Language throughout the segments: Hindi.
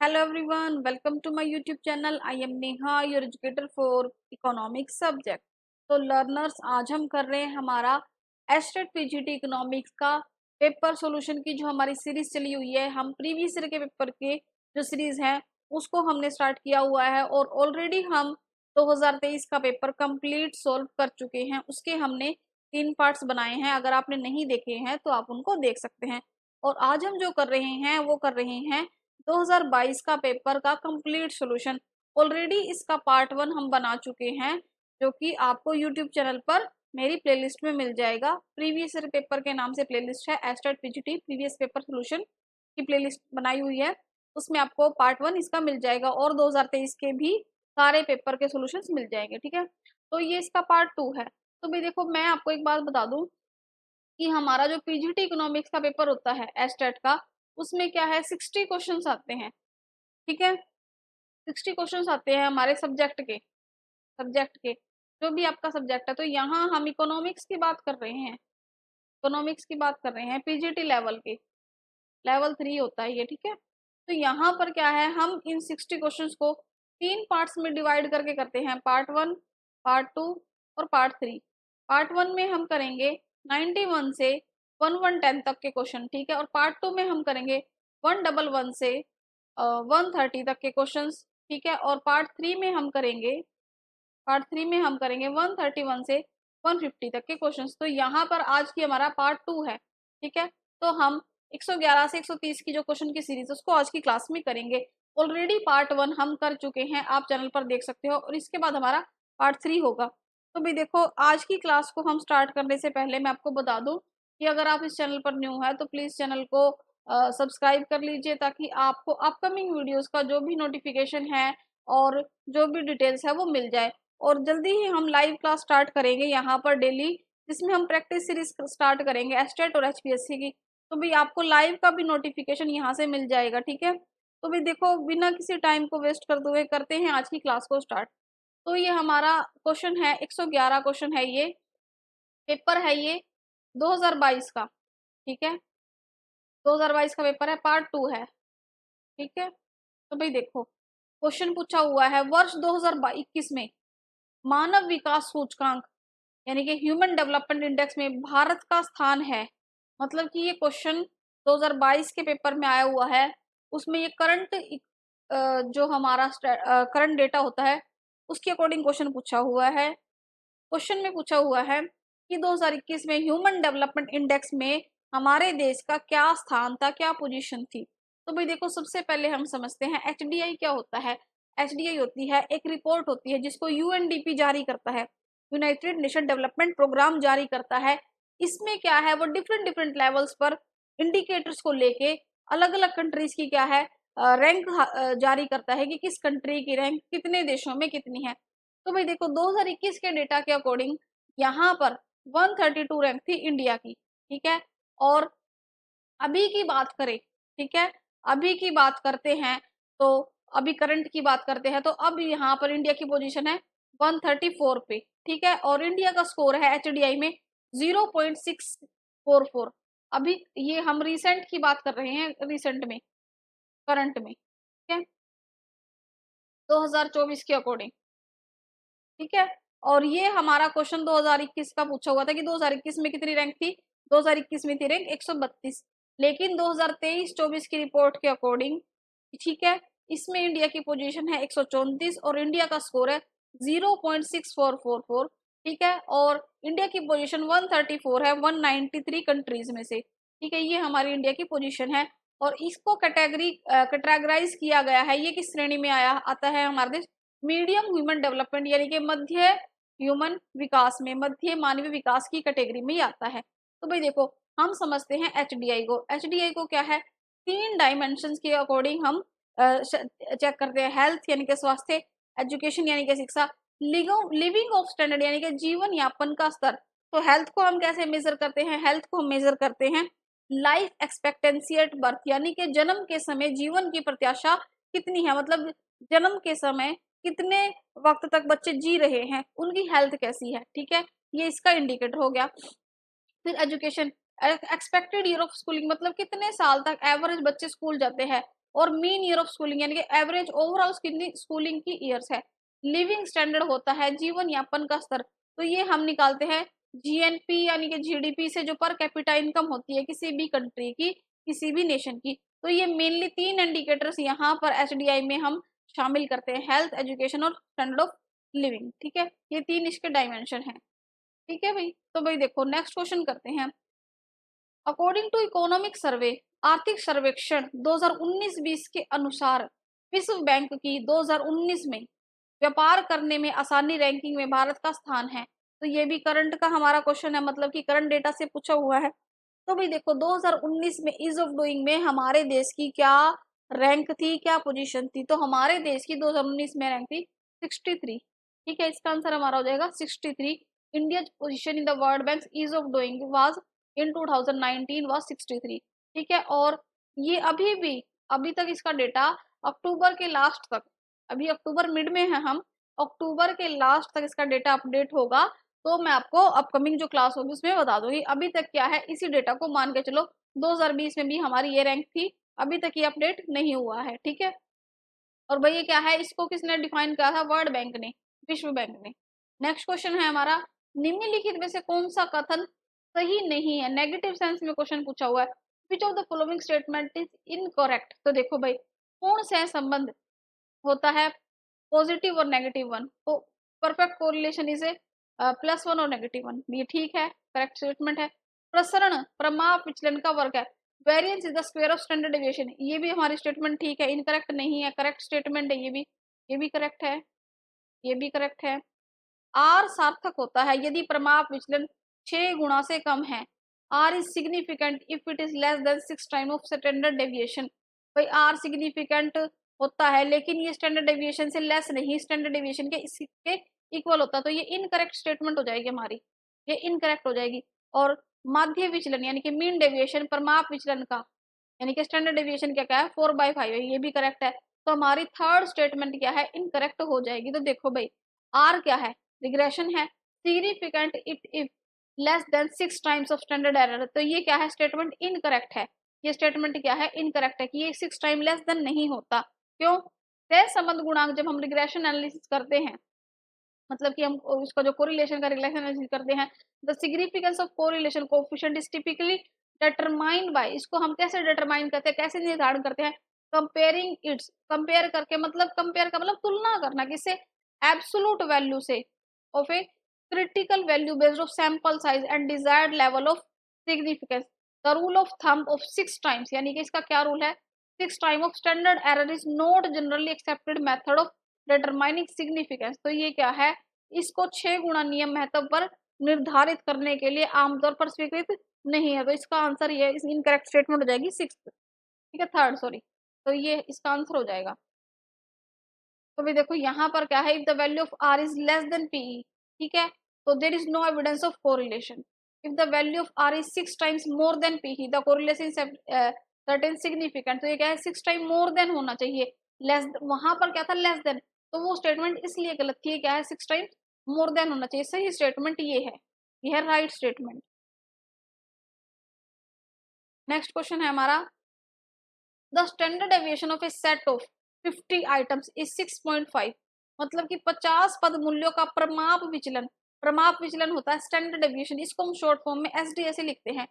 Hello everyone, welcome to my YouTube channel. I am Neha, your educator for economics subject. तो लर्नर्स आज हम कर रहे हैं हमारा एस्टेट पीजीटी इकोनॉमिक्स का पेपर सॉल्यूशन की जो हमारी सीरीज चली हुई है। हम प्रीवियस ईयर के पेपर के जो सीरीज है उसको हमने स्टार्ट किया हुआ है और ऑलरेडी हम 2023 का पेपर कंप्लीट सॉल्व कर चुके हैं। उसके हमने 3 पार्ट्स बनाए हैं। अगर आपने नहीं देखे हैं तो आप उनको देख सकते हैं। और आज हम जो कर रहे हैं वो कर रहे हैं 2022 का पेपर का कंप्लीट सॉल्यूशन। ऑलरेडी इसका पार्ट 1 हम बना चुके हैं जो कि आपको यूट्यूब चैनल पर मेरी प्लेलिस्ट में मिल जाएगा। प्रीवियस ईयर पेपर के नाम से प्लेलिस्ट है, estate PGT previous paper solution की प्लेलिस्ट बनाई हुई है। उसमें आपको पार्ट 1 इसका मिल जाएगा और 2023 के भी सारे पेपर के सॉल्यूशंस मिल जाएंगे। ठीक है, तो ये इसका पार्ट 2 है। तो भाई देखो, मैं आपको एक बात बता दूं कि हमारा जो पीजीटी इकोनॉमिक्स का पेपर होता है एस्टेट का, उसमें क्या है 60 क्वेश्चंस आते हैं। ठीक है, 60 क्वेश्चंस आते हैं हमारे सब्जेक्ट के जो भी आपका सब्जेक्ट है। तो यहाँ हम इकोनॉमिक्स की बात कर रहे हैं, पीजीटी लेवल के, लेवल 3 होता है ये। ठीक है, तो यहाँ पर क्या है, हम इन 60 क्वेश्चंस को 3 पार्ट्स में डिवाइड करके करते हैं, पार्ट 1, पार्ट 2 और पार्ट 3। पार्ट 1 में हम करेंगे 91 से 1110 तक के क्वेश्चन। ठीक है, और पार्ट 2 में हम करेंगे 111 से 130 तक के क्वेश्चंस। ठीक है, और पार्ट 3 में हम करेंगे 131 से 150 तक के क्वेश्चंस। तो यहाँ पर आज की हमारा पार्ट 2 है। ठीक है, तो हम 111 से 130 की जो क्वेश्चन की सीरीज उसको आज की क्लास में करेंगे। ऑलरेडी पार्ट 1 हम कर चुके हैं, आप चैनल पर देख सकते हो, और इसके बाद हमारा पार्ट 3 होगा। तो भी देखो, आज की क्लास को हम स्टार्ट करने से पहले मैं आपको बता दूं कि अगर आप इस चैनल पर न्यू है तो प्लीज चैनल को सब्सक्राइब कर लीजिए, ताकि आपको अपकमिंग वीडियोस का जो भी नोटिफिकेशन है और जो भी डिटेल्स है वो मिल जाए। और जल्दी ही हम लाइव क्लास स्टार्ट करेंगे यहाँ पर डेली, जिसमें हम प्रैक्टिस सीरीज स्टार्ट करेंगे एस्टेट और एचपीएससी की। तो भाई आपको लाइव का भी नोटिफिकेशन यहाँ से मिल जाएगा। ठीक है, तो भाई देखो, बिना किसी टाइम को वेस्ट करते हुए करते हैं आज की क्लास को स्टार्ट। तो ये हमारा क्वेश्चन है, 111 क्वेश्चन है, ये पेपर है ये 2022 का। ठीक है, 2022 का पेपर है, पार्ट 2 है। ठीक है, तो भाई देखो, क्वेश्चन पूछा हुआ है वर्ष 2021 में मानव विकास सूचकांक यानी कि ह्यूमन डेवलपमेंट इंडेक्स में भारत का स्थान है। मतलब कि ये क्वेश्चन 2022 के पेपर में आया हुआ है। उसमें ये करंट जो हमारा करंट डेटा होता है उसके अकॉर्डिंग क्वेश्चन पूछा हुआ है। क्वेश्चन में पूछा हुआ है कि 2021 में ह्यूमन डेवलपमेंट इंडेक्स में हमारे देश का क्या स्थान था, क्या पोजीशन थी। तो भाई देखो, सबसे पहले हम समझते हैं एचडीआई क्या होता है। एचडीआई होती है एक रिपोर्ट होती है जिसको यूएनडीपी जारी करता है, यूनाइटेड नेशन डेवलपमेंट प्रोग्राम जारी करता है। इसमें क्या है, वो डिफरेंट डिफरेंट लेवल्स पर इंडिकेटर्स को लेके अलग अलग कंट्रीज की क्या है रैंक जारी करता है कि किस कंट्री की रैंक कितने देशों में कितनी है। तो भाई देखो, 2021 के डेटा के अकॉर्डिंग यहाँ पर 132 रैंक थी इंडिया की। ठीक है, और अभी की बात करें, ठीक है, अभी की बात करते हैं, तो अभी करंट की बात करते हैं, तो अब यहाँ पर इंडिया की पोजीशन है 134 पे। ठीक है, और इंडिया का स्कोर है एचडीआई में 0.644। अभी ये हम रिसेंट की बात कर रहे हैं, रिसेंट में, करंट में। ठीक है, 2024 के अकॉर्डिंग। ठीक है, और ये हमारा क्वेश्चन 2021 का पूछा हुआ था कि 2021 में कितनी रैंक थी। 2021 में थी रैंक 132, लेकिन 2023-24 की रिपोर्ट के अकॉर्डिंग, ठीक है, इसमें इंडिया की पोजीशन है 134 और इंडिया का स्कोर है 0.6444। ठीक है, और इंडिया की पोजीशन 134 है 193 कंट्रीज में से। ठीक है, ये हमारी इंडिया की पोजीशन है। और इसको कैटेगराइज किया गया है, ये किस श्रेणी में आता है हमारे देश, मीडियम ह्यूमन डेवलपमेंट यानी कि मध्य ह्यूमन विकास में, मध्य मानवीय विकास की कैटेगरी में ही आता है। तो भाई देखो, हम समझते हैं एचडीआई को क्या है, 3 डायमेंशन के अकॉर्डिंग हम चेक करते हैं। हेल्थ यानी कि स्वास्थ्य, एजुकेशन यानी कि शिक्षा, लिविंग ऑफ स्टैंडर्ड यानी कि जीवन यापन का स्तर। तो हेल्थ को हम कैसे मेजर करते हैं, हेल्थ को हम मेजर करते हैं लाइफ एक्सपेक्टेंसी एट बर्थ, यानी कि जन्म के समय जीवन की प्रत्याशा कितनी है, मतलब जन्म के समय कितने वक्त तक बच्चे जी रहे हैं, उनकी हेल्थ कैसी है। ठीक है, ये इसका इंडिकेटर हो गया। फिर education, expected year of schooling, मतलब कितने साल तक एवरेज बच्चे स्कूल जाते हैं, और मीन ईयर ऑफ स्कूलिंग यानी कि एवरेज ओवरऑल स्कूलिंग की ईयर्स है। लिविंग स्टैंडर्ड होता है जीवन यापन का स्तर, तो ये हम निकालते हैं जीएनपी यानी कि जीडीपी से, जो पर कैपिटा इनकम होती है किसी भी कंट्री की, किसी भी नेशन की। तो ये मेनली 3 इंडिकेटर्स यहाँ पर एचडीआई में हम शामिल करते हैं, हेल्थ, एजुकेशन और स्टैंडर्ड ऑफ लिविंग। ठीक है, ये 3 इसके डायमेंशन हैं। ठीक है भाई, तो भाई देखो नेक्स्ट क्वेश्चन करते हैं। अकॉर्डिंग टू इकोनॉमिक सर्वे, आर्थिक सर्वेक्षण 2019-20 के अनुसार विश्व बैंक की 2019 में व्यापार करने में आसानी रैंकिंग में भारत का स्थान है। तो ये भी करंट का हमारा क्वेश्चन है, मतलब कि करंट डेटा से पूछा हुआ है। तो भाई देखो 2019 में ईज ऑफ डूइंग में हमारे देश की क्या रैंक थी, क्या पोजीशन थी? तो हमारे देश की 2019 में रैंक थी 63। ठीक है, इसका आंसर हमारा हो जाएगा 63। India position in the World Bank ease of doing was in 2019 was 63। ठीक है, और ये अभी तक इसका डेटा अक्टूबर के लास्ट तक, अभी अक्टूबर मिड में है हम, अक्टूबर के लास्ट तक इसका डेटा अपडेट होगा, तो मैं आपको अपकमिंग जो क्लास होगी उसमें बता दूंगी। अभी तक क्या है, इसी डेटा को मान के चलो 2020 में भी हमारी ये रैंक थी, अभी तक ये अपडेट नहीं हुआ है। ठीक है, और भाई ये क्या है, इसको किसने डिफाइन किया था? वर्ल्ड बैंक ने, विश्व बैंक ने। नेक्स्ट क्वेश्चन है हमारा, निम्नलिखित में से कौन सा कथन सही नहीं है? नेगेटिव सेंस में क्वेश्चन पूछा हुआ है। विच of the following statement is incorrect? तो देखो भाई, कौन सा संबंध होता है पॉजिटिव और नेगेटिव वन? तो परफेक्ट कोरिलेशन इज ए +1 और -1, ये ठीक है, करेक्ट स्टेटमेंट है। प्रसरण प्रमाप विचलन का वर्ग है। Variance is the square of standard deviation, ये भी हमारी स्टेटमेंट ठीक है, इनकरेक्ट नहीं है, करेक्ट स्टेटमेंट है ये भी करेक्ट है, ये भी करेक्ट है। आर सार्थक होता है यदि प्रमाप विचलन 6 गुना से कम है। R is significant if it is less than 6 time of standard deviation. भाई आर सिग्निफिकेंट होता है लेकिन ये स्टैंडर्ड डेविएशन से लेस नहीं, स्टैंडर्ड डेविएशन के इसके इक्वल होता है, तो ये इनकरेक्ट स्टेटमेंट हो जाएगी हमारी, ये इनकरेक्ट हो जाएगी। और माध्य विचलन यानी कि मीन डेविएशन प्रमाप विचलन का यानी कि स्टैंडर्ड डेविएशन क्या है 4/5 है, ये भी करेक्ट है। तो हमारी थर्ड स्टेटमेंट क्या है, इनकरेक्ट हो जाएगी। तो देखो भाई आर क्या है, रिग्रेशन है। Significant it if less than 6 times of standard error, तो ये क्या है, स्टेटमेंट इनकरेक्ट है। ये स्टेटमेंट क्या है, इनकरेक्ट है कि ये 6 टाइम लेस देन नहीं होता। क्यों? सहसंबंध गुणांक जब हम रिग्रेशन एनालिसिस करते हैं, मतलब कि हम उसका जो कोरिलेशन का रिलेशन एनालिसिस करते हैं, the significance of correlation coefficient is typically determined by, इसको हम कैसे डिटरमाइन करते हैं, कैसे निर्धारण करते हैं? कंपेयरिंग इट्स, कंपेयर करके, मतलब कंपेयर का मतलब तुलना करना, किससे? एब्सोल्यूट वैल्यू से of a critical value based of sample size and desired level of significance. The rule of thumb of 6 times, यानी कि इसका क्या रूल है? 6 time of standard error is not generally accepted method of determining significance. तो ये क्या है, इसको 6 गुना नियम महत्व पर निर्धारित करने के लिए आमतौर पर स्वीकृत नहीं है। तो इसका आंसर ये इनकरेक्ट स्टेटमेंट हो जाएगी 6, ठीक है, थर्ड सॉरी, तो ये इसका आंसर हो जाएगा। तो भी देखो यहाँ पर क्या है, if the value of r is less than PE, ठीक है, तो there is no evidence of correlation. If the value of r is 6 times more than PE the correlation certain significant. तो ये क्या है, 6 टाइम मोर देन होना चाहिए, लेस वहां पर क्या था, लेस देन, तो वो स्टेटमेंट इसलिए गलत थी, क्या है, 6 टाइम्स मोर देन होना चाहिए। सही स्टेटमेंट ये है राइट स्टेटमेंट। नेक्स्ट क्वेश्चन है हमारा, the standard deviation of A set of 50 items is 6.5, मतलब कि 50 पद मूल्यों का प्रमाप विचलन होता है स्टैंडर्ड डेविएशन, इसको हम शॉर्ट फॉर्म में एसडीएस लिखते हैं।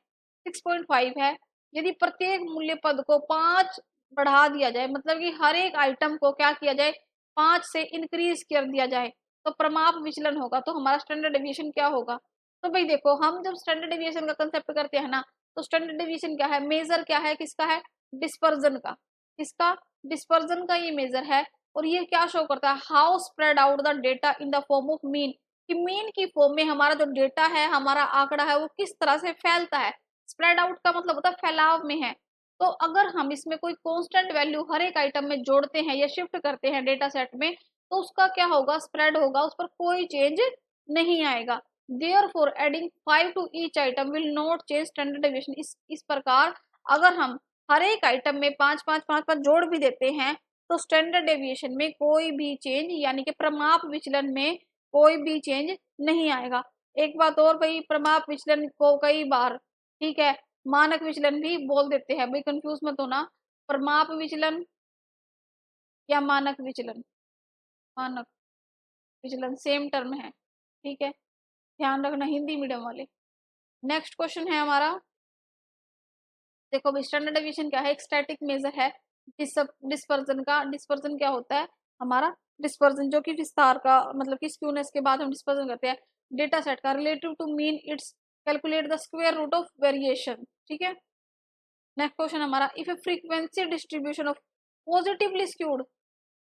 6.5 है। यदि प्रत्येक मूल्य पद को 5 बढ़ा दिया जाए, मतलब कि हर एक आइटम को क्या किया जाए, 5 से इंक्रीज कर दिया जाए, तो प्रमाप विचलन होगा। तो हमारा स्टैंडर्ड डेविएशन क्या होगा? तो भाई देखो, हम जब स्टैंडर्ड डेविएशन का कंसेप्ट करते हैं ना, तो स्टैंडर्ड डेविएशन क्या है, मेजर क्या है, किसका है, डिस्पर्जन का। किसका? डिस्पर्जन का ये मेजर है। और ये क्या शो करता है, how spread out the data in the form of mean, कि मीन की फॉर्म में हमारा जो डेटा है, हमारा आंकड़ा है, वो किस तरह से फैलता है। स्प्रेड आउट का मतलब होता है फैलाव में है। तो अगर हम इसमें कोई कांस्टेंट वैल्यू हर एक आइटम में जोड़ते हैं या शिफ्ट करते हैं डेटा सेट में, तो उसका क्या होगा, स्प्रेड होगा, उस पर कोई चेंज नहीं आएगा। Therefore, adding 5 to each item will not change standard deviation। इस प्रकार अगर हम हर एक आइटम में 5 जोड़ भी देते हैं, तो स्टैंडर्ड डेविएशन में कोई भी चेंज, यानी कि प्रमाप विचलन में कोई भी चेंज नहीं आएगा। एक बात और भाई, प्रमाप विचलन को कई बार, ठीक है, मानक विचलन भी बोल देते हैं भाई, कंफ्यूज मत होना। प्रमाप विचलन या मानक विचलन, मानक विचलन सेम टर्म है, ठीक है, ध्यान रखना हिंदी मीडियम वाले। नेक्स्ट क्वेश्चन है हमारा, देखो भाई स्टैंडर्ड डेविएशन क्या है, एक स्टैटिक मेजर है डिस्पर्जन का। डिस्पर्जन क्या होता है हमारा, डिस्पर्जन जो कि विस्तार का मतलब कि स्क्यूनेस के बाद हम डिस्पर्जन करते हैं डेटा सेट का relative to mean it's calculate the square root of variation, ठीक है। नेक्स्ट क्वेश्चन हमारा, if a frequency distribution of positively skewed,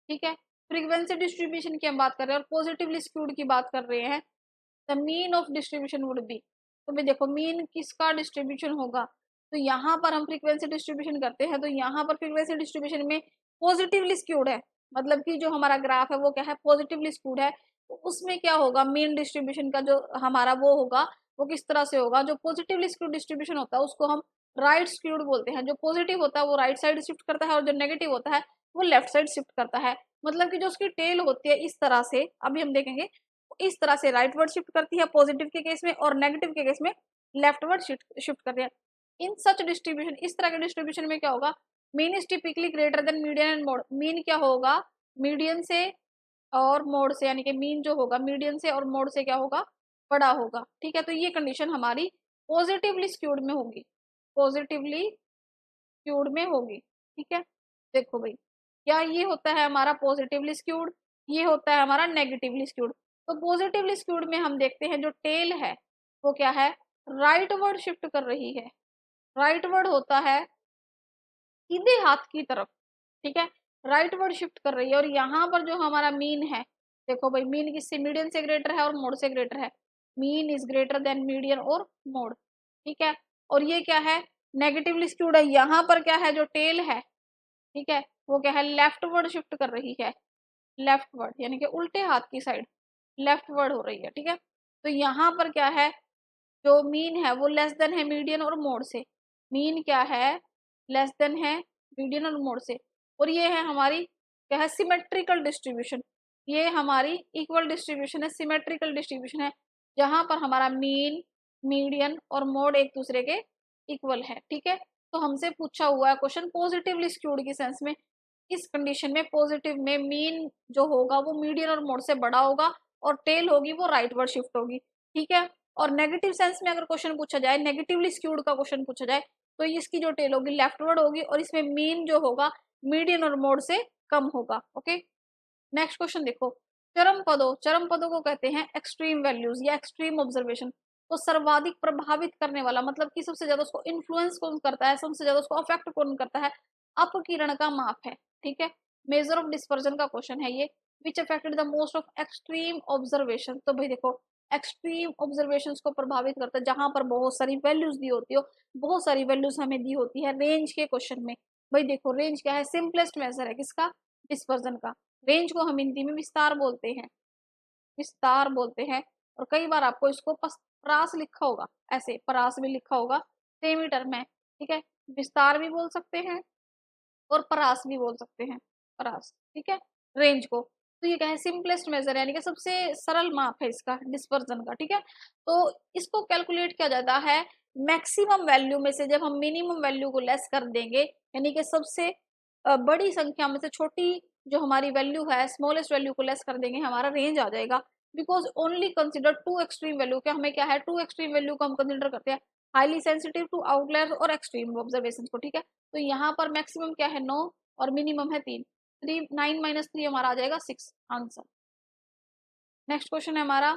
ठीक है, फ्रीक्वेंसी डिस्ट्रीब्यूशन की हम बात कर रहे हैं और पॉजिटिवली स्क्यूड की बात कर रहे हैं, the mean of distribution would be, तो भाई देखो मीन किसका डिस्ट्रीब्यूशन होगा, तो यहाँ पर हम फ्रीक्वेंसी डिस्ट्रीब्यूशन करते हैं, तो यहाँ पर फ्रीक्वेंसी डिस्ट्रीब्यूशन में पॉजिटिवली स्क्यूड है, मतलब कि जो हमारा ग्राफ है वो क्या है, पॉजिटिवली स्क्यूड है, तो उसमें क्या होगा, मीन डिस्ट्रीब्यूशन का जो हमारा वो होगा वो किस तरह से होगा, जो पॉजिटिवली स्क्यूड डिस्ट्रीब्यूशन होता है उसको हम राइट स्क्यूड बोलते हैं, जो पॉजिटिव होता है वो राइट साइड शिफ्ट करता है और जो नेगेटिव होता है वो लेफ्ट साइड शिफ्ट करता है, मतलब कि जो उसकी टेल होती है इस तरह से, अभी हम देखेंगे इस तरह से राइटवर्ड शिफ्ट करती है पॉजिटिव के केस में और नेगेटिव के केस में लेफ्टवर्ड शिफ्ट करती है। इन सच डिस्ट्रीब्यूशन, इस तरह के डिस्ट्रीब्यूशन में क्या होगा, mean is typically greater than median and mode, mean क्या होगा मीडियन से और मोड से, यानी कि मीन जो होगा मीडियन से और मोड से क्या होगा, बड़ा होगा, ठीक है। तो ये कंडीशन हमारी पॉजिटिवली स्क्यूड में होगी, पॉजिटिवली स्क्यूड में होगी, ठीक है। देखो भाई क्या ये होता है हमारा पॉजिटिवली स्क्यूड, ये होता है हमारा नेगेटिवली स्क्यूड। तो पॉजिटिवली स्क्यूड में हम देखते हैं जो टेल है वो क्या है, राइटवर्ड शिफ्ट कर रही है, राइटवर्ड होता है सीधे हाथ की तरफ, ठीक है, राइटवर्ड शिफ्ट कर रही है। और यहाँ पर जो हमारा मीन है, देखो भाई मीन किससे, मीडियन से ग्रेटर है और मोड से ग्रेटर है, mean is greater than median और मोड, ठीक है। और ये क्या है, नेगेटिवली स्क्यूड है, यहाँ पर क्या है जो टेल है, ठीक है, वो क्या है लेफ्टवर्ड शिफ्ट कर रही है, लेफ्टवर्ड यानी कि उल्टे हाथ की साइड लेफ्टवर्ड हो रही है, ठीक है। तो यहाँ पर क्या है, जो मीन है वो लेस देन है मीडियन और मोड से, मीन क्या है लेस देन है मीडियन और मोड से। और ये है हमारी क्या है सिमेट्रिकल डिस्ट्रीब्यूशन, ये हमारी इक्वल डिस्ट्रीब्यूशन है, सिमेट्रिकल डिस्ट्रीब्यूशन है, जहां पर हमारा मीन मीडियन और मोड एक दूसरे के इक्वल है, ठीक है। तो हमसे पूछा हुआ है क्वेश्चन पॉजिटिवली स्क्यूड की सेंस में, इस कंडीशन में पॉजिटिव में मीन जो होगा वो मीडियन और मोड से बड़ा होगा और टेल होगी वो राइटवर्ड शिफ्ट होगी, ठीक है। और नेगेटिव सेंस में अगर क्वेश्चन पूछा जाए, नेगेटिवली स्क्यूड का क्वेश्चन पूछा जाए, तो इसकी जो टेल होगी लेफ्टवर्ड होगी और इसमें मीन जो होगा मीडियन और मोड से कम होगा, ओके। नेक्स्ट क्वेश्चन देखो, चरम पदों को कहते हैं एक्सट्रीम वैल्यूज या एक्सट्रीम ऑब्जर्वेशन। तो सर्वाधिक प्रभावित करने वाला मतलब कि सबसे ज्यादा उसको इन्फ्लुएंस कौन करता है, सबसे ज्यादा उसको अफेक्ट कौन करता है, अपकिरण का माप है, ठीक है। मेजर ऑफ डिस्पर्जन का क्वेश्चन है ये, which affected the most of extreme observation. तो भाई देखो एक्सट्रीम ऑब्जर्वेशन को प्रभावित करता है जहां पर बहुत सारी वैल्यूज दी होती हो, बहुत सारी वैल्यूज हमें दी होती है रेंज के क्वेश्चन में। भाई देखो रेंज क्या है, सिंपलेस्ट मेजर है किसका, डिस्पर्जन का। रेंज को हम हिंदी में विस्तार बोलते हैं, विस्तार बोलते हैं। और कई बार आपको इसको परास लिखा होगा, ऐसे परास भी लिखा होगा सेम ही टर्म है, ठीक है। विस्तार भी बोल सकते हैं और परास भी बोल सकते हैं, परास, ठीक है, रेंज को। तो ये क्या है सिंपलेस्ट मेजर है, यानी कि सबसे सरल माप है इसका डिस्पर्जन का, ठीक है। तो इसको कैलकुलेट किया जाता है मैक्सिमम वैल्यू में से जब हम मिनिमम वैल्यू को लेस कर देंगे, यानी कि सबसे बड़ी संख्या में से छोटी जो हमारी वैल्यू है स्मॉलेस्ट वैल्यू को लेस कर देंगे हमारा रेंज आ जाएगा। Because only consider two extreme value, क्या हमें क्या है टू एक्सट्रीम वैल्यू को हम कंसिडर करते हैं, हाईली सेंसिटिव टू आउटलायर्स और एक्सट्रीम ऑब्जर्वेशन को, ठीक है। तो यहाँ पर मैक्सिमम क्या है 9 और मिनिमम है 3, 9 माइनस 3 हमारा आ जाएगा 6 आंसर। नेक्स्ट क्वेश्चन है हमारा,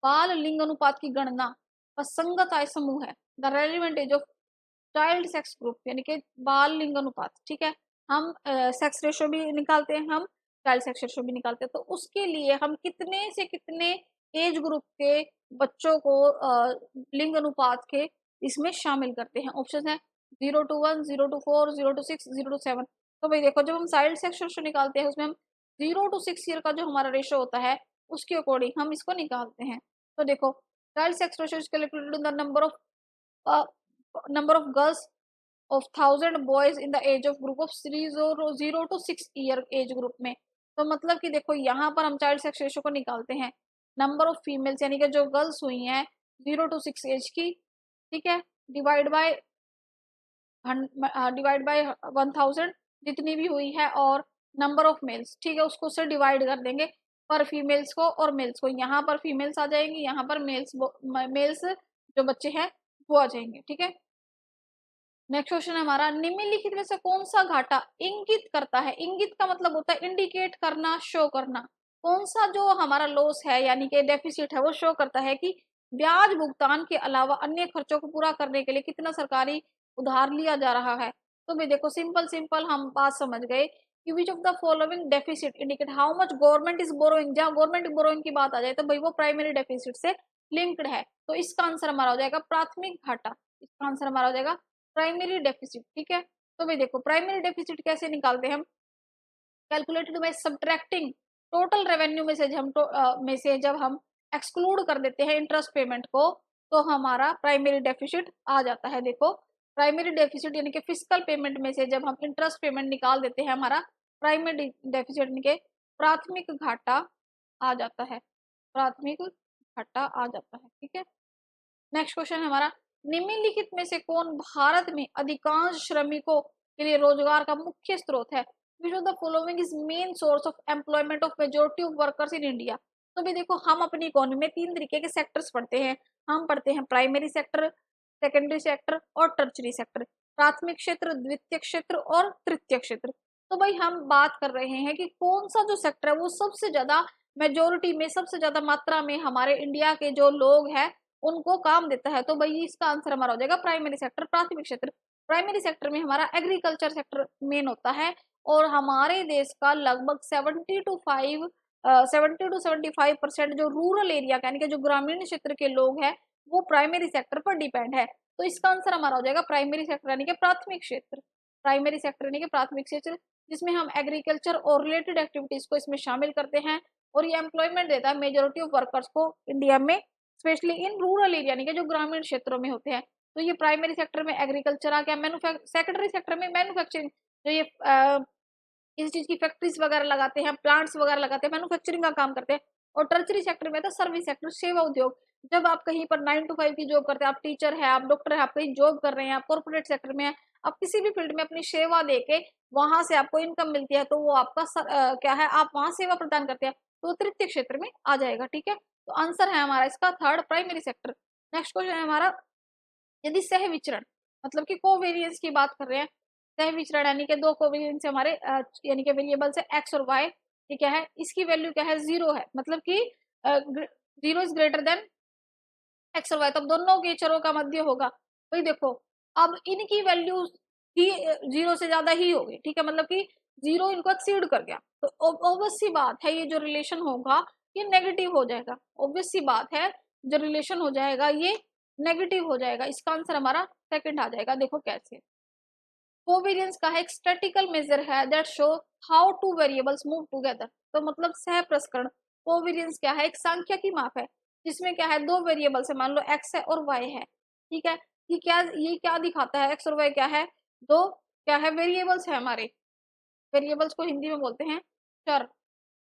बाल लिंग अनुपात की गणना असंगत आय समूह है, the relevant age of child sex group, यानी कि बाल लिंग अनुपात, ठीक है। हम सेक्स रेशो भी निकालते हैं, हम चाइल्ड सेक्स रेशो भी निकालते हैं, तो उसके लिए हम कितने से कितने एज ग्रुप के बच्चों को लिंग अनुपात के इसमें शामिल करते हैं। ऑप्शन है 0 to 1, 0 to 4, 0 to 6, 0 to 7। तो भाई देखो जब हम चाइल्ड सेक्स रेशो निकालते हैं उसमें हम 0 to 6 ईयर का जो हमारा रेशो होता है उसके अकॉर्डिंग हम इसको निकालते हैं। तो देखो child sex ratio is calculated the number of girls of 1000 boys in the age of group of 0 to 6 year age group में। तो मतलब कि देखो यहाँ पर हम चाइल्ड सेक्स रेशो को निकालते हैं नंबर ऑफ फीमेल्स यानी कि जो गर्ल्स हुई हैं 0 to 6 एज की, ठीक है, डिवाइड बाय 1000 जितनी भी हुई है, और नंबर ऑफ मेल्स, ठीक है, उसको उससे डिवाइड कर देंगे पर फीमेल्स को और मेल्स को। यहाँ पर फीमेल्स आ जाएंगी, यहाँ पर मेल्स जो बच्चे हैं वो आ जाएंगे, ठीक है। नेक्स्ट क्वेश्चन है हमारा, निम्नलिखित में से कौन सा घाटा इंगित करता है, इंगित का मतलब होता है इंडिकेट करना, शो करना, कौन सा जो हमारा लॉस है यानी कि डेफिसिट है वो शो करता है कि ब्याज भुगतान के अलावा अन्य खर्चों को पूरा करने के लिए कितना सरकारी उधार लिया जा रहा है। तो भाई देखो सिंपल सिंपल हम बात समझ गए कि विच of the following deficit indicate how much government is borrowing, जहां गवर्नमेंट बोरोइंग की बात आ जाए तो भाई वो प्राइमरी डेफिसिट से लिंक्ड है। तो इसका आंसर हमारा हो जाएगा प्राथमिक घाटा, इसका आंसर हमारा हो जाएगा प्राइमरी डेफिसिट, ठीक है। तो भाई देखो प्राइमरी डेफिसिट कैसे निकालते हैं हम, calculated by subtracting total revenue में से जब हम एक्सक्लूड कर देते हैं इंटरेस्ट पेमेंट को तो हमारा प्राइमरी डेफिसिट आ जाता है। देखो प्राइमरी डेफिसिट यानी कि फिजिकल पेमेंट में से जब हम इंटरेस्ट पेमेंट निकाल देते हैं हमारा प्राइमरी डेफिसिट यानी कि प्राथमिक घाटा आ जाता है, प्राथमिक घाटा आ जाता है, ठीक है। नेक्स्ट क्वेश्चन है हमारा, निम्नलिखित में से कौन भारत में अधिकांश श्रमिकों के लिए रोजगार का मुख्य स्रोत है, विच of the following is main source of employment of majority of workers in India. तो भी देखो हम अपनी इकोनॉमी में तीन तरीके के सेक्टर्स पढ़ते हैं, हम पढ़ते हैं प्राइमरी सेक्टर, सेकेंडरी सेक्टर और टर्चरी सेक्टर, प्राथमिक क्षेत्र, द्वितीय क्षेत्र और तृतीय क्षेत्र। तो भाई हम बात कर रहे हैं कि कौन सा जो सेक्टर है वो सबसे ज्यादा मेजोरिटी में, सबसे ज्यादा मात्रा में हमारे इंडिया के जो लोग हैं उनको काम देता है। तो भाई इसका आंसर हमारा हो जाएगा प्राइमरी सेक्टर, प्राथमिक क्षेत्र। प्राइमरी सेक्टर में हमारा एग्रीकल्चर सेक्टर मेन होता है और हमारे देश का लगभग 70 to 75% जो रूरल एरिया यानी कि जो ग्रामीण क्षेत्र के लोग हैं वो प्राइमरी सेक्टर पर डिपेंड है। तो इसका आंसर हमारा हो जाएगा प्राइमरी सेक्टर यानी कि प्राथमिक क्षेत्र, प्राइमरी सेक्टर यानी कि प्राथमिक क्षेत्र, जिसमें हम एग्रीकल्चर और रिलेटेड एक्टिविटीज को इसमें शामिल करते हैं और ये एम्प्लॉयमेंट देता है मेजोरिटी ऑफ वर्कर्स को इंडिया में, स्पेशली इन रूरल एरिया यानी कि जो ग्रामीण क्षेत्रों में होते हैं। तो ये प्राइमरी सेक्टर में एग्रीकल्चर आ गया, सेकेंडरी सेक्टर में मैन्युफैक्चरिंग, जो ये इस चीज की फैक्ट्रीज वगैरह लगाते हैं, प्लांट्स वगैरह लगाते हैं, मैन्युफैक्चरिंग का काम करते हैं। और टर्चरी सेक्टर में था सर्विस सेक्टर, सेवा उद्योग, जब आप कहीं पर 9 to 5 की जॉब करते हैं, आप टीचर है, आप डॉक्टर है, आप कहीं जॉब कर रहे हैं, आप कॉर्पोरेट सेक्टर में है, आप किसी भी फील्ड में अपनी सेवा देके वहां से आपको इनकम मिलती है तो वो आपका क्या है, आप वहां सेवा प्रदान करते हैं तो तृतीय क्षेत्र में आ जाएगा, ठीक है। तो आंसर है हमारा इसका third, primary sector. Next question है हमारा, यदि सह विचरण मतलब कि कोवेरियंस की बात कर रहे हैं, सह विचरण यानी कि दो कोवेरियंस हमारे यानी कि वेरिएबल्स है एक्स और वाई, ठीक है, इसकी वैल्यू क्या है, 0 है, मतलब कि 0 इज ग्रेटर देन एक्स और वाई, तब दोनों के चरों का मध्य होगा। भाई देखो अब इनकी वैल्यू ही 0 से ज्यादा ही होगी, ठीक है, मतलब कि 0 इनको एक्सीड कर गया तो ऑब्वियस सी बात है ये जो रिलेशन होगा ये नेगेटिव हो जाएगा, ऑब्वियस सी बात है जो रिलेशन हो जाएगा ये नेगेटिव हो जाएगा। इसका आंसर हमारा सेकंड आ जाएगा। देखो कैसे, कोवेरियंस का एक स्टैटिकल मेजर है that show how two variables move together. तो मतलब सह प्रसरण, कोवेरियंस क्या है, एक सांख्यिकी की माप है जिसमें क्या है दो वेरिएबल्स है, मान लो एक्स है और वाई है, ठीक है। ये क्या दिखाता है, एक्स और वाई क्या है, दो क्या है वेरिएबल्स है हमारे, वेरिएबल्स को हिंदी में बोलते हैं चर,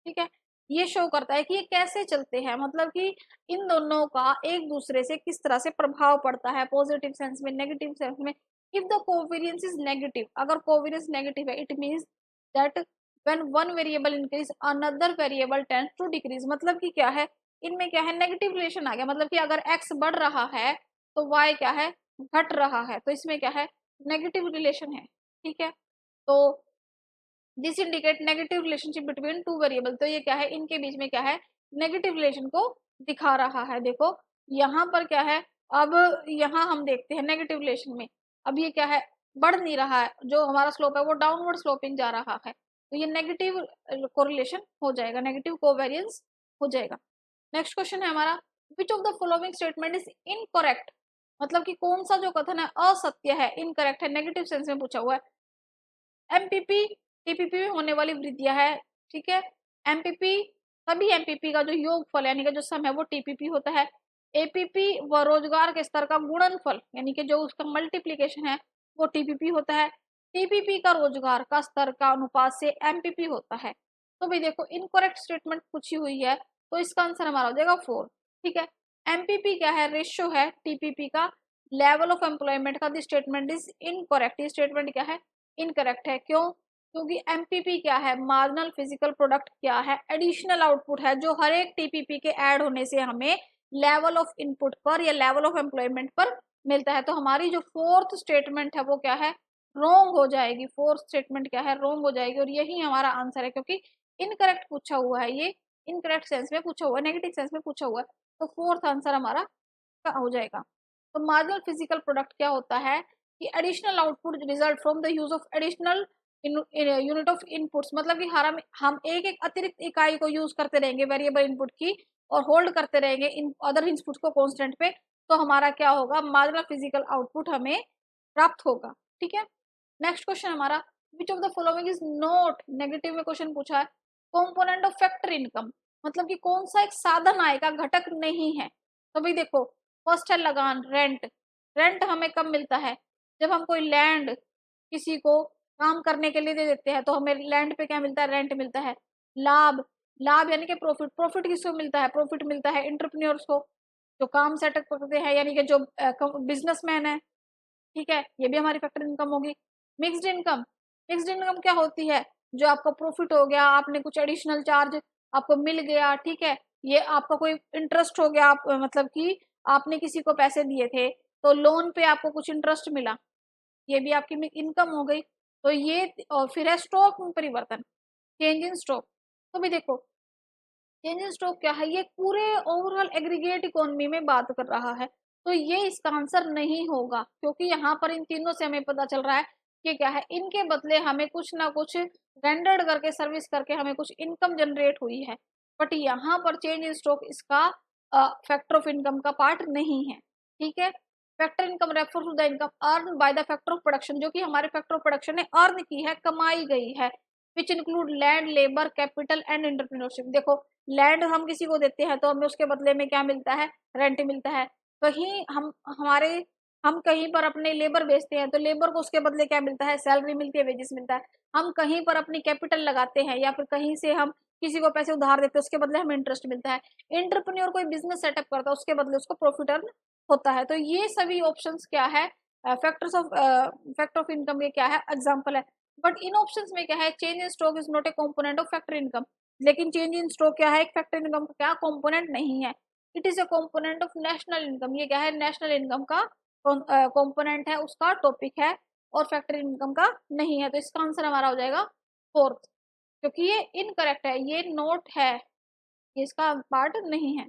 ठीक है। ये शो करता है कि ये कैसे चलते हैं, मतलब कि इन दोनों का एक दूसरे से किस तरह से प्रभाव पड़ता है, पॉजिटिव सेंस में, नेगेटिव सेंस में। If the covariance is negative, अगर कोवेरियंस नेगेटिव है it means that when one variable increase another variable tends to decrease, मतलब कि क्या है, इनमें क्या है नेगेटिव रिलेशन आ गया, मतलब कि अगर एक्स बढ़ रहा है तो वाई क्या है घट रहा है, तो इसमें क्या है नेगेटिव रिलेशन है, ठीक है। तो this indicate negative relationship between two variable, तो ये क्या है इनके बीच में क्या है नेगेटिव रिलेशन को दिखा रहा है। देखो यहाँ पर क्या है, अब यहाँ हम देखते हैं नेगेटिव रिलेशन में, अब ये क्या है बढ़ नहीं रहा है, जो हमारा स्लोप है वो डाउनवर्ड स्लोपिंग जा रहा है, तो ये नेगेटिव कोरिलेशन हो जाएगा, नेगेटिव कोवेरियंस हो जाएगा। नेक्स्ट क्वेश्चन है हमारा, विच of the following statement is incorrect, मतलब कि कौन सा जो कथन है असत्य है, इनकरेक्ट है, नेगेटिव सेंस में पूछा हुआ है। एमपीपी टीपीपी में होने वाली वृद्धियां है, ठीक है। एमपीपी सभी एमपीपी का जो योगफल यानी कि जो सम है वो टीपीपी होता है। एपीपी व रोजगार के स्तर का गुणनफल यानी कि जो उसका मल्टीप्लीकेशन है वो टीपीपी होता है। टीपीपी का रोजगार का स्तर का अनुपात से एमपीपी होता है। तो भाई देखो इनकरेक्ट स्टेटमेंट पूछी हुई है तो इसका आंसर हमारा हो जाएगा 4, ठीक है। एमपीपी क्या है, रेशियो है टीपीपी का लेवल ऑफ एम्प्लॉयमेंट का, दिस स्टेटमेंट इज इनकरेक्ट, ये स्टेटमेंट क्या है इनकरेक्ट है, क्यों, क्योंकि एमपीपी क्या है, मार्जिनल फिजिकल प्रोडक्ट क्या है, एडिशनल आउटपुट है जो हर एक टीपीपी के ऐड होने से हमें लेवल ऑफ इनपुट पर या लेवल ऑफ एम्प्लॉयमेंट पर मिलता है। तो हमारी जो फोर्थ स्टेटमेंट है वो क्या है, रॉन्ग हो जाएगी। फोर्थ स्टेटमेंट क्या है, रॉन्ग हो जाएगी, और यही हमारा आंसर है, क्योंकि इनकरेक्ट पूछा हुआ है, ये इनकरेक्ट सेंस में पूछा हुआ है, नेगेटिव सेंस में पूछा हुआ है, तो फोर्थ आंसर हमारा क्या हो जाएगा। तो मार्जिनल फिजिकल प्रोडक्ट क्या होता है कि additional output result from the use of additional unit of inputs, मतलब कि हम एक एक अतिरिक्त इकाई को यूज करते रहेंगे वेरिएबल इनपुट की, और होल्ड करते रहेंगे इन अदर इनपुट को कांस्टेंट पे, तो हमारा क्या होगा, मार्जिनल फिजिकल आउटपुट हमें प्राप्त होगा। ठीक है, नेक्स्ट क्वेश्चन हमारा, विच of the following is not, negative में क्वेश्चन पूछा है, कंपोनेंट ऑफ फैक्टर इनकम, मतलब कि कौन सा एक साधन आय का घटक नहीं है। तो भाई देखो, फर्स्ट है लगान, रेंट। रेंट हमें कब मिलता है, जब हम कोई लैंड किसी को काम करने के लिए दे देते हैं, तो हमें लैंड पे क्या मिलता है, रेंट मिलता है। लाभ, लाभ यानी कि प्रॉफिट, प्रॉफिट किसको मिलता है, प्रॉफिट मिलता है एंटरप्रेन्योर्स को, जो काम सेटअप करते हैं, यानी कि जो बिजनेसमैन है। ठीक है, ये भी हमारी फैक्टर इनकम होगी। मिक्स्ड इनकम, मिक्स्ड इनकम क्या होती है, जो आपका प्रॉफिट हो गया, आपने कुछ एडिशनल चार्ज आपको मिल गया, ठीक है, ये आपका कोई इंटरेस्ट हो गया, आप मतलब कि आपने किसी को पैसे दिए थे, तो लोन पे आपको कुछ इंटरेस्ट मिला, ये भी आपकी इनकम हो गई। तो ये, और फिर है स्टॉक परिवर्तन, चेंज इन स्टॉक। तो भी देखो, चेंज इन स्टॉक क्या है, ये पूरे ओवरऑल एग्रीगेट इकोनॉमी में बात कर रहा है, तो ये इसका आंसर नहीं होगा, क्योंकि यहाँ पर इन तीनों से हमें पता चल रहा है कि क्या है, इनके बदले हमें कुछ ना कुछ रेंडर्ड करके, सर्विस करके हमें कुछ इनकम जनरेट हुई है, बट यहाँ पर चेंज इन स्टॉक इसका फैक्टर ऑफ इनकम का पार्ट नहीं है। ठीक है, factor income refer to the income earn by the factor of production, जो कि हमारे फैक्टर ऑफ प्रोडक्शन ने अर्न की है, कमाई गई है, which include land, labour, capital and entrepreneurship. देखो, लैंड हम किसी को देते हैं तो हमें उसके बदले में क्या मिलता है, रेंट मिलता है। कहीं हम कहीं पर अपने लेबर बेचते हैं तो लेबर को उसके बदले क्या मिलता है, सैलरी मिलती है, वेजेस मिलता है। हम कहीं पर अपनी कैपिटल लगाते हैं, या फिर कहीं से हम किसी को पैसे उधार देते हैं, उसके बदले हमें इंटरेस्ट मिलता है। एंटरप्रेन्योर कोई बिजनेस सेटअप करता है, उसके बदले उसको प्रॉफिट अर्न होता है। तो ये सभी ऑप्शंस क्या है, फैक्टर ऑफ इनकम, ये क्या है, एग्जाम्पल है। बट इन ऑप्शंस में क्या है, change in stock is not a component of factor income, लेकिन चेंज इन स्टॉक क्या है, एक फैक्टर इनकम का क्या कंपोनेंट नहीं है। It is a component of national income, ये क्या है, नेशनल इनकम का कंपोनेंट है, उसका टॉपिक है, और फैक्टर इनकम का नहीं है। तो इसका आंसर हमारा हो जाएगा फोर्थ, क्योंकि ये इनकरेक्ट है, ये नोट है, ये इसका पार्ट नहीं है।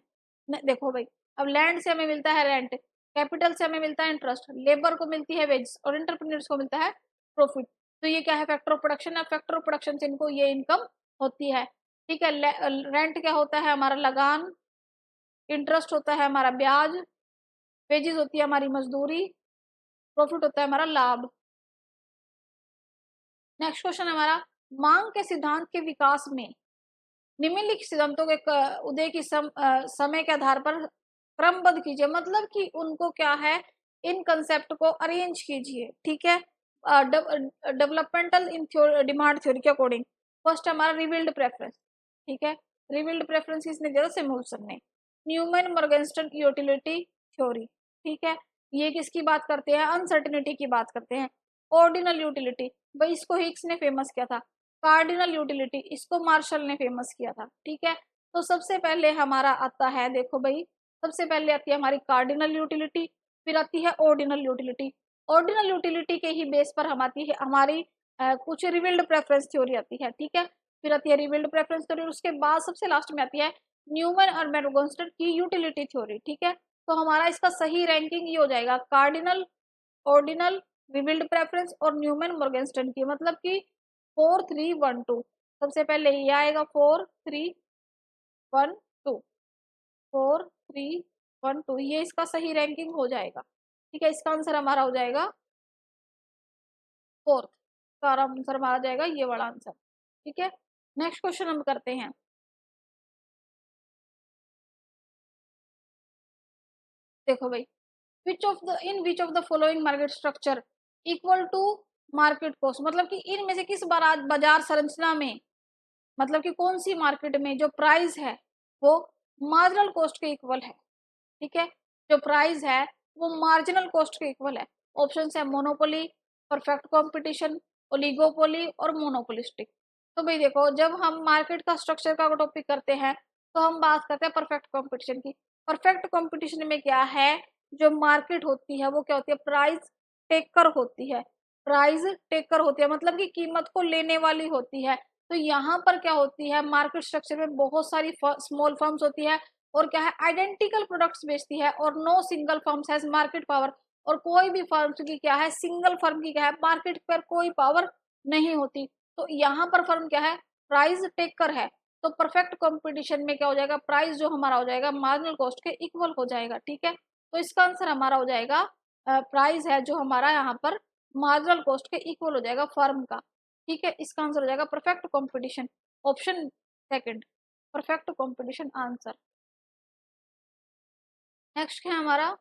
देखो भाई, अब लैंड से हमें मिलता है रेंट, कैपिटल से हमें मिलता है इंटरेस्ट, लेबर को मिलती है वेज, और एंटरप्रेन्योर्स को मिलता है प्रॉफिट। तो ये क्या है, फैक्टर ऑफ प्रोडक्शन है, फैक्टर ऑफ प्रोडक्शन से इनको ये इनकम होती है। ठीक है, रेंट क्या होता है, हमारा लगान, इंटरेस्ट होता है हमारा ब्याज, वेजेस होती है हमारी मजदूरी, प्रॉफिट होता है हमारा लाभ। नेक्स्ट क्वेश्चन हमारा, मांग के सिद्धांत के विकास में निम्नलिखित सिद्धांतों के उदय की समय के आधार पर क्रमबद्ध कीजिए, मतलब कि उनको क्या है, इन कंसेप्ट को अरेंज कीजिए। ठीक है, डेवलपमेंटल इन डिमांड थ्योरी के अकॉर्डिंग। फर्स्ट हमारा रिवील्ड प्रेफरेंस। ठीक है, रिवील्ड प्रेफरेंस किसने दिया, सिमुलसन ने। Neumann Morgenstern utility theory. ठीक है, ये किसकी बात करते हैं, अनसर्टेनिटी की बात करते हैं। ऑर्डिनल यूटिलिटी, भाई इसको हिक्स ने फेमस किया था। कार्डिनल यूटिलिटी, इसको मार्शल ने फेमस किया था। ठीक है, तो सबसे पहले हमारा आता है, देखो भाई, सबसे पहले आती है हमारी कार्डिनल यूटिलिटी, फिर आती है ऑर्डिनल यूटिलिटी। ऑर्डिनल यूटिलिटी के ही बेस पर हम आती है हमारी कुछ रिवील्ड प्रेफरेंस थ्योरी आती है। ठीक है, फिर आती है रिवील्ड प्रेफरेंस थ्योरी, उसके बाद सबसे लास्ट में आती है न्यूमैन और मॉर्गनस्टर्न की यूटिलिटी थ्योरी। ठीक है, तो हमारा इसका सही रैंकिंग ये हो जाएगा, कार्डिनल, ऑर्डिनल, रिवील्ड प्रेफरेंस और न्यूमैन मॉर्गनस्टर्न की, मतलब कि 4-3-1-2। सबसे पहले ये आएगा 4-3-1-2, 4-3-1-2, ये इसका सही रैंकिंग हो जाएगा। ठीक है, इसका आंसर हमारा हो जाएगा फोर्थ, का आंसर हमारा जाएगा ये वाला आंसर। ठीक है, नेक्स्ट क्वेश्चन हम करते हैं। देखो भाई, which of the following market structure equal to market cost, मतलब कि इनमें से किस बाजार संरचना में, मतलब कि कौन सी मार्केट में जो प्राइस है वो मार्जिनल कॉस्ट के इक्वल है। ठीक है, जो प्राइस है वो मार्जिनल कॉस्ट के इक्वल है। ऑप्शन है मोनोपोली, परफेक्ट कंपटीशन, ओलिगोपोली और मोनोपोलिस्टिक। तो भाई देखो, जब हम मार्केट का स्ट्रक्चर का टॉपिक करते हैं तो हम बात करते हैं परफेक्ट कंपटीशन की। परफेक्ट कंपटीशन में क्या है, जो मार्केट होती है वो क्या होती है, प्राइस टेकर होती है। प्राइस टेकर होती है मतलब कि कीमत को लेने वाली होती है। तो यहाँ पर क्या होती है, मार्केट स्ट्रक्चर में बहुत सारी स्मॉल फर्म्स होती है और क्या है, आइडेंटिकल प्रोडक्ट्स बेचती है और no single firms has market power. और कोई भी फर्म की क्या है, सिंगल फर्म की क्या है, मार्केट पर कोई पावर नहीं होती। तो यहाँ पर फर्म क्या है, प्राइस टेकर है। तो परफेक्ट कंपटीशन में क्या हो जाएगा, प्राइस जो हमारा हो जाएगा मार्जिनल कॉस्ट के इक्वल हो जाएगा। ठीक है, तो इसका आंसर हमारा हो जाएगा प्राइस है जो हमारा यहाँ पर मार्जिनल कॉस्ट के इक्वल हो जाएगा फर्म का। ठीक है, इसका आंसर हो जाएगा perfect competition, option second, perfect competition answer. Next है हमारा,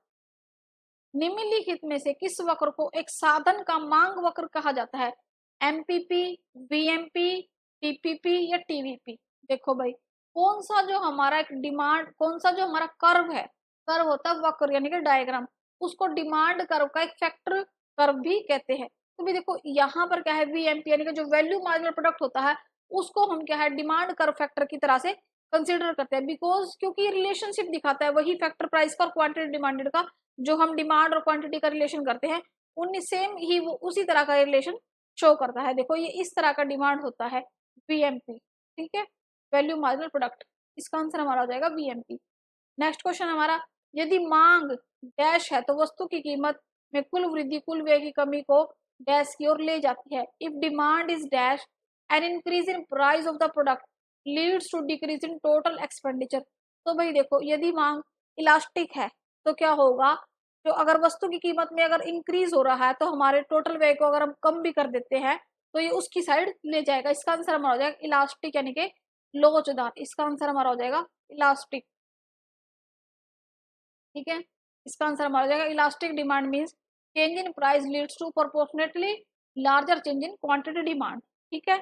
निम्नलिखित में से किस वक्र को एक साधन का मांग वक्र कहा जाता है, एमपीपी, वीएमपी, टीपीपी या टीवीपी। देखो भाई, कौन सा जो हमारा एक डिमांड, कौन सा जो हमारा कर्व है, कर्व होता है वक्र यानी कि डायग्राम, उसको डिमांड कर्व का एक फैक्टर कर्व भी कहते हैं। तो भी देखो यहाँ पर क्या है, वीएमपी यानी कि जो वैल्यू मार्जिनल प्रोडक्ट होता है उसको हम क्या है, डिमांड कर्व फैक्टर की तरह से कंसिडर करते हैं। बिकॉज क्योंकि रिलेशनशिप दिखाता है वही फैक्टर प्राइस का और क्वांटिटी डिमांडेड का, जो हम डिमांड और क्वांटिटी का रिलेशन करते हैं उनमें सेम ही वो उसी तरह का रिलेशन शो करता है। देखो ये इस तरह का डिमांड होता है वीएमपी। ठीक है, वैल्यू मार्जिनल प्रोडक्ट, इसका आंसर हमारा हो जाएगा वीएमपी। नेक्स्ट क्वेश्चन हमारा, यदि मांग डैश है तो वस्तु की कीमत में कुल वृद्धि कुल व्यय की कमी को डैश की ओर ले जाती है। If demand is dash an increase in price of the product leads to decrease in total expenditure. तो भाई देखो, यदि मांग इलास्टिक है तो क्या होगा, जो अगर वस्तु की कीमत में अगर इंक्रीज हो रहा है तो हमारे टोटल व्यय को अगर हम कम भी कर देते हैं तो ये उसकी साइड ले जाएगा। इसका आंसर हमारा हो जाएगा इलास्टिक यानी कि लोचदार। इसका आंसर हमारा हो जाएगा इलास्टिक। ठीक है, इसका आंसर हमारा हो जाएगा elastic demand means change in price leads to proportionately larger change in quantity demand. ठीक है,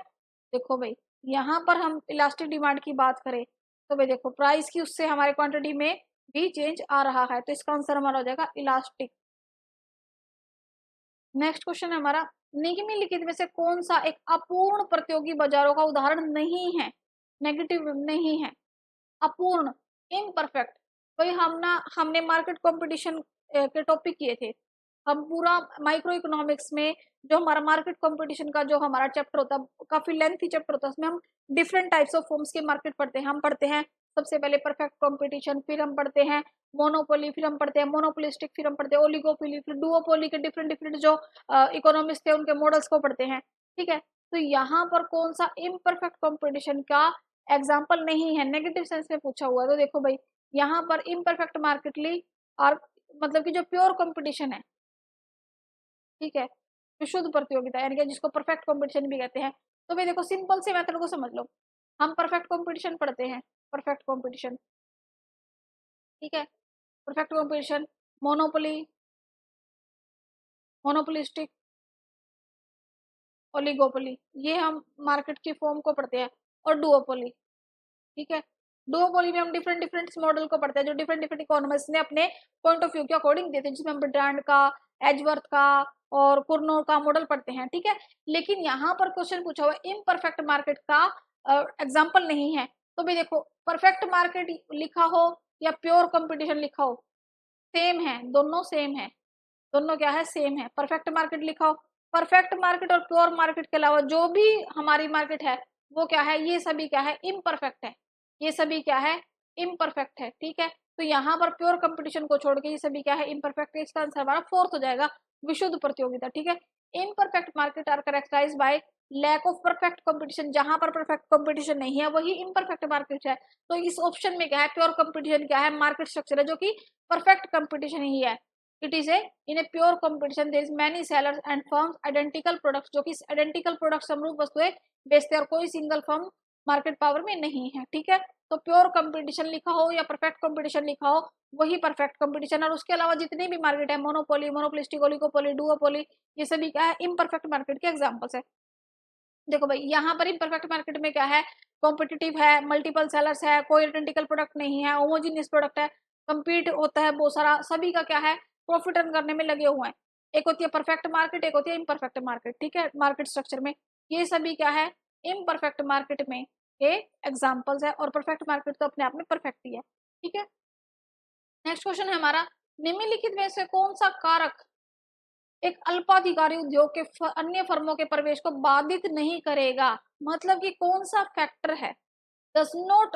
देखो भाई यहाँ पर हम इलास्टिक डिमांड की बात करें तो भाई देखो प्राइस की उससे हमारे क्वांटिटी में भी चेंज आ रहा है, तो इसका आंसर हमारा हो जाएगा इलास्टिक। नेक्स्ट क्वेश्चन है हमारा, निम्नलिखित में से कौन सा एक अपूर्ण प्रतियोगी बाजारों का उदाहरण नहीं है, नेगेटिव नहीं है, अपूर्ण, इम्परफेक्ट। भाई हमने मार्केट कंपटीशन के टॉपिक किए थे। हम पूरा माइक्रो इकोनॉमिक्स में जो हमारा मार्केट कंपटीशन का जो हमारा चैप्टर होता है काफी लेंथी चैप्टर होता है, उसमें हम डिफरेंट टाइप्स ऑफ फॉर्म्स के मार्केट पढ़ते हैं। हम पढ़ते हैं सबसे पहले परफेक्ट कंपटीशन, फिर हम पढ़ते हैं मोनोपोली, फिर हम पढ़ते हैं मोनोपोलिस्टिक, फिर हम पढ़ते हैं ओलिगोपोली, फिर डुओपोली के डिफरेंट डिफरेंट जो इकोनॉमिक्स थे उनके मॉडल्स को पढ़ते हैं। ठीक है, तो यहाँ पर कौन सा इम्परफेक्ट कंपटीशन का एग्जाम्पल नहीं है, नेगेटिव सेंस में पूछा हुआ है। तो देखो भाई यहाँ पर इम्परफेक्ट मार्केटली और मतलब कि जो प्योर कंपटीशन है, ठीक है, विशुद्ध प्रतियोगिता यानी कि जिसको परफेक्ट कंपटीशन भी कहते हैं। तो भाई देखो सिंपल से मेथड को समझ लो, हम परफेक्ट कंपटीशन पढ़ते हैं, परफेक्ट कंपटीशन, ठीक है, perfect competition, monopoly, monopolistic, oligopoly, ये हम मार्केट की फॉर्म को पढ़ते हैं, और डुओपोली। ठीक है, डुओपोली में हम डिफरेंट डिफरेंट मॉडल को पढ़ते हैं जो डिफरेंट डिफरेंट इकोनॉमिस्ट ने अपने पॉइंट ऑफ व्यू के अकॉर्डिंग देते हैं, जिसमें हम ब्रांड का, एजवर्थ का और कुर्नो का मॉडल पढ़ते हैं। ठीक है, लेकिन यहाँ पर क्वेश्चन पूछा हुआ है इम्परफेक्ट मार्केट का एग्जाम्पल नहीं है। तो भी देखो परफेक्ट मार्केट लिखा हो या प्योर कंपटीशन लिखा हो सेम है, दोनों सेम है, दोनों क्या है, सेम है। परफेक्ट मार्केट लिखा हो, परफेक्ट मार्केट और प्योर मार्केट के अलावा जो भी हमारी मार्केट है वो क्या है, ये सभी क्या है, इम्परफेक्ट है, ये सभी क्या है, इम्परफेक्ट है। ठीक है, तो यहाँ पर प्योर कंपटीशन को छोड़ के ये सभी क्या है, इम्परफेक्ट है। इसका आंसर हमारा फोर्थ हो जाएगा, विशुद्ध प्रतियोगिता। ठीक है, imperfect market are characterised by lack of perfect competition, जहां पर परफेक्ट कंपटीशन नहीं है वही इम्परफेक्ट मार्केट है। तो इस ऑप्शन में क्या है, प्योर कंपटीशन क्या है, मार्केट स्ट्रक्चर है जो कि परफेक्ट कंपटीशन ही है। It is a in a pure competition there is many sellers and firms identical products, जो कि आइडेंटिकल प्रोडक्ट समरूप वस्तुएं बेचते हैं और कोई सिंगल फर्म मार्केट पावर में नहीं है। ठीक है, तो प्योर कंपटीशन लिखा हो या परफेक्ट कंपटीशन लिखा हो वही परफेक्ट कंपटीशन, और उसके अलावा जितनी भी मार्केट है, मोनोपोली, मोनोपोलिस्टिक, ओलिगोपोली, डुओपोली, ये सभी क्या है, इम्परफेक्ट मार्केट के एग्जांपल्स है। देखो भाई यहाँ पर इम्परफेक्ट मार्केट में क्या है, कॉम्पिटिटिव है, मल्टीपल सेलर्स है, कोई आइडेंटिकल प्रोडक्ट नहीं है, होमोजीनियस प्रोडक्ट है, कम्पीट होता है बहुत सारा, सभी का क्या है, प्रॉफिट अर्न करने में लगे हुए हैं। एक होती है परफेक्ट मार्केट, एक होती है इम्परफेक्ट मार्केट, ठीक है, मार्केट स्ट्रक्चर में। ये सभी क्या है, इम्परफेक्ट मार्केट में ये एग्जाम्पल्स है, और परफेक्ट मार्केट तो अपने आप में परफेक्ट ही है, ठीक है। नेक्स्ट क्वेश्चन है हमारा, निम्नलिखित में से कौन सा कारक एक अल्पाधिकारी उद्योग के अन्य फर्मों के प्रवेश को बाधित नहीं करेगा? मतलब कि कौन सा फैक्टर है does not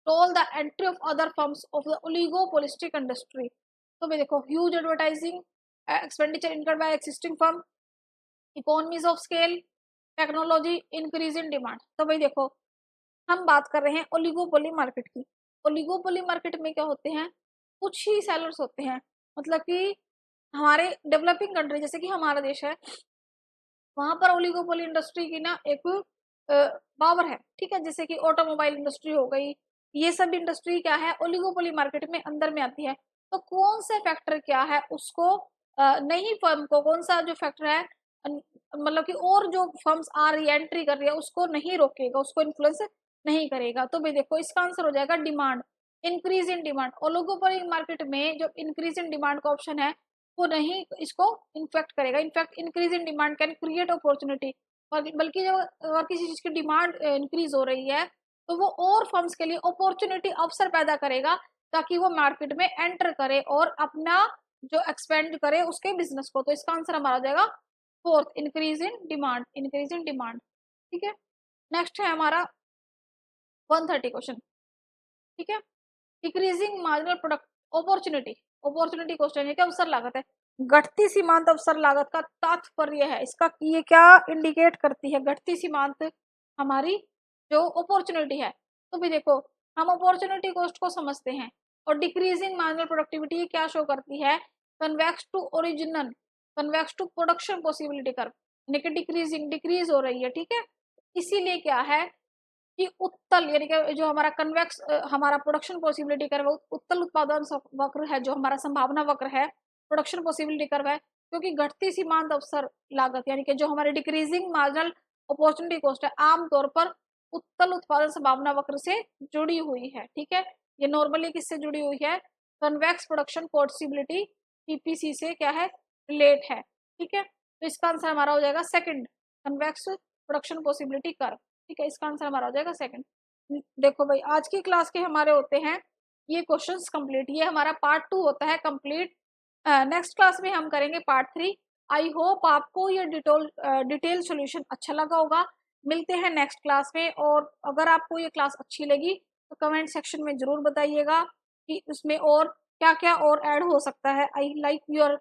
toll the entry of other firms of the oligopolistic industry? तो भाई देखो, huge advertising expenditure incurred by existing firm, economies of scale, technology, increase in demand. तो भाई देखो, हम बात कर रहे हैं ओलिगोपोली मार्केट की। ओलिगोपोली मार्केट में क्या होते हैं, कुछ ही सेलर्स होते हैं। मतलब कि हमारे डेवलपिंग कंट्री जैसे कि हमारा देश है, वहां पर ओलिगोपोली इंडस्ट्री की ना एक पावर है, ठीक है। जैसे कि ऑटोमोबाइल इंडस्ट्री हो गई, ये सब इंडस्ट्री क्या है, ओलिगोपोली मार्केट में अंदर में आती है। तो कौन से फैक्टर क्या है उसको नई फर्म को, कौन सा जो फैक्टर है मतलब कि और जो फर्म्स आ रही है, एंट्री कर रही है, उसको नहीं रोकेगा, उसको इन्फ्लुएंस नहीं करेगा। तो भाई देखो, इसका आंसर हो जाएगा demand, increase in demand. Oligopoly market में जो इंक्रीज इन डिमांड का ऑप्शन है वो नहीं इसको इन्फेक्ट करेगा। In fact increase in demand can create opportunity, बल्कि जब और किसी चीज की डिमांड इंक्रीज हो रही है तो वो और फर्म्स के लिए अपॉर्चुनिटी, अवसर पैदा करेगा ताकि वो मार्केट में एंटर करे और अपना जो एक्सपेंड करे उसके बिजनेस को। तो इसका आंसर हमारा हो जाएगा fourth, increase in demand, increase in demand, ठीक है। नेक्स्ट है हमारा 130 क्वेश्चन, ठीक है। Decreasing marginal product opportunity, opportunity question है, क्या अवसर लागत है। घटती सीमांत अवसर लागत का तात्पर्य है इसका, ये क्या इंडिकेट करती है, घटती सीमांत हमारी जो अपॉर्चुनिटी है। तो भी देखो, हम अपॉर्चुनिटी कॉस्ट को समझते हैं, और डिक्रीजिंग मार्जिनल प्रोडक्टिविटी क्या शो करती है, convex to original, convex to production possibility curve, यानी कि डिक्रीजिंग, डिक्रीज हो रही है, ठीक है। इसीलिए क्या है कि उत्तल, यानी कि जो हमारा कन्वेक्स हमारा प्रोडक्शन पॉसिबिलिटी कर्व, उत्तल उत्पादन वक्र है, जो हमारा संभावना वक्र है, प्रोडक्शन पॉसिबिलिटी कर्व है, क्योंकि घटती सीमांत अवसर लागत यानी कि जो हमारे डिक्रीजिंग मार्जिनल अपॉर्चुनिटी कॉस्ट है, आमतौर पर उत्तल उत्पादन संभावना वक्र से जुड़ी हुई है, ठीक है। ये नॉर्मली किससे जुड़ी हुई है, कन्वेक्स प्रोडक्शन पॉसिबिलिटी टीपीसी से क्या है, रिलेट है, ठीक है। तो इसका आंसर हमारा हो जाएगा second, convex production possibility curve, ठीक है। इसका आंसर हमारा हो जाएगा सेकंड। देखो भाई, आज की क्लास के हमारे होते हैं ये क्वेश्चंस कंप्लीट, ये हमारा पार्ट 2 होता है कंप्लीट। नेक्स्ट क्लास में हम करेंगे पार्ट 3। आई होप आपको ये डिटेल सॉल्यूशन अच्छा लगा होगा। मिलते हैं नेक्स्ट क्लास में, और अगर आपको ये क्लास अच्छी लगी तो कमेंट सेक्शन में जरूर बताइएगा कि उसमें और क्या क्या और ऐड हो सकता है। I like your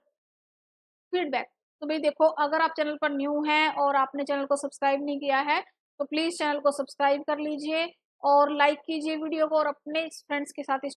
feedback. तो भाई देखो, अगर आप चैनल पर न्यू हैं और आपने चैनल को सब्सक्राइब नहीं किया है तो प्लीज चैनल को सब्सक्राइब कर लीजिए और लाइक कीजिए वीडियो को, और अपने फ्रेंड्स के साथ